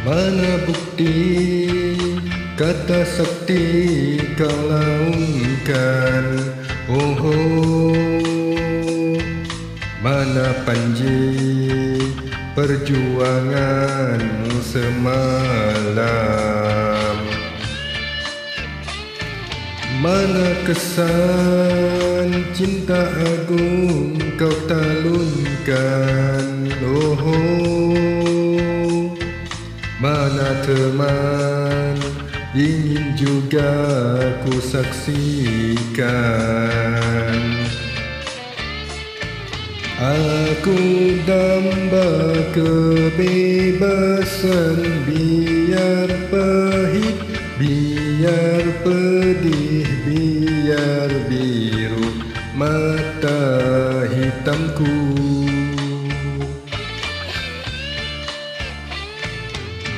Mana bukti kata sakti kau laungkan? Mana panji perjuanganmu semalam? Mana kesan cinta agung kau talunkan? Mana teman ingin juga ku saksikan? Aku damba kebebasan, biar pahit, biar pedih, biar biru mata hitamku.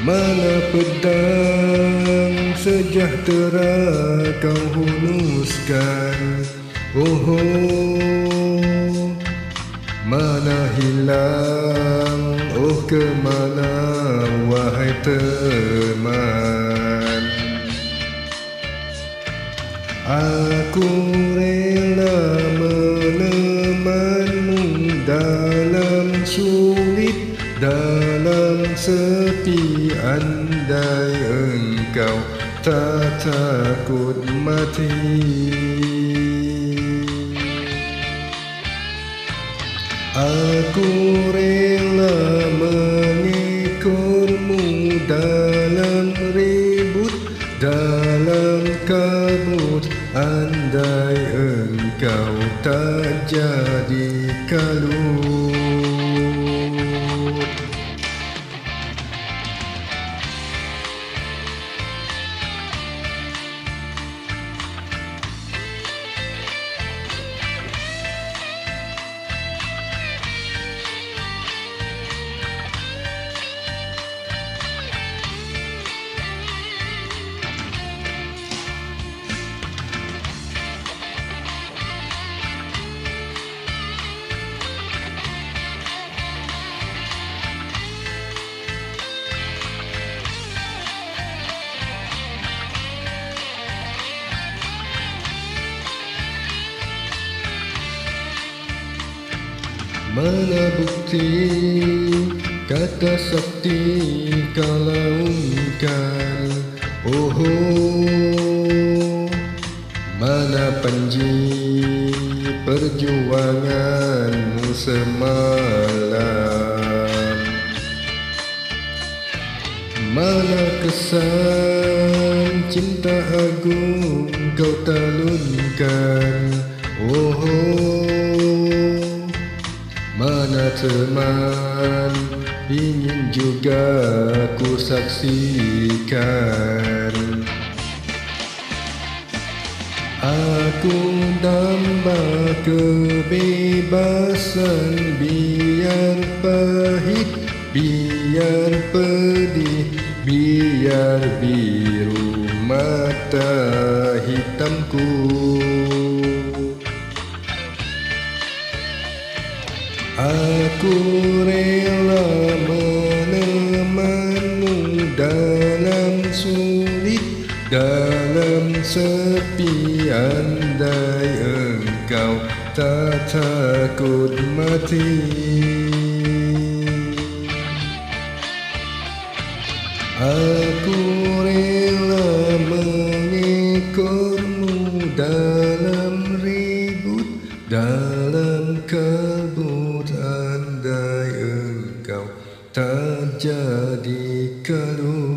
Mana pedang sejahtera kau hunuskan? Mana hilang, kemana wahai teman? Aku rela menemanmu dalam sulit, dalam sepi, andai engkau tak takut mati. Aku rela mengekormu dalam ribut, dalam kabut, andai engkau tak jadi kalut. Mana bukti kata sakti kau laungkan? Mana panji perjuanganmu semalam? Mana kesan cinta agung kau talunkan? Mana teman ingin juga ku saksikan? Aku damba kebebasan, biar pahit, biar pedih, biar biru mata hitamku. Aku rela menemanmu dalam sulit, dalam sepi, andai engkau tak takut mati. Aku rela mengekormu dalam ribut, dalam kabut, andai engkau tak jadi kalut.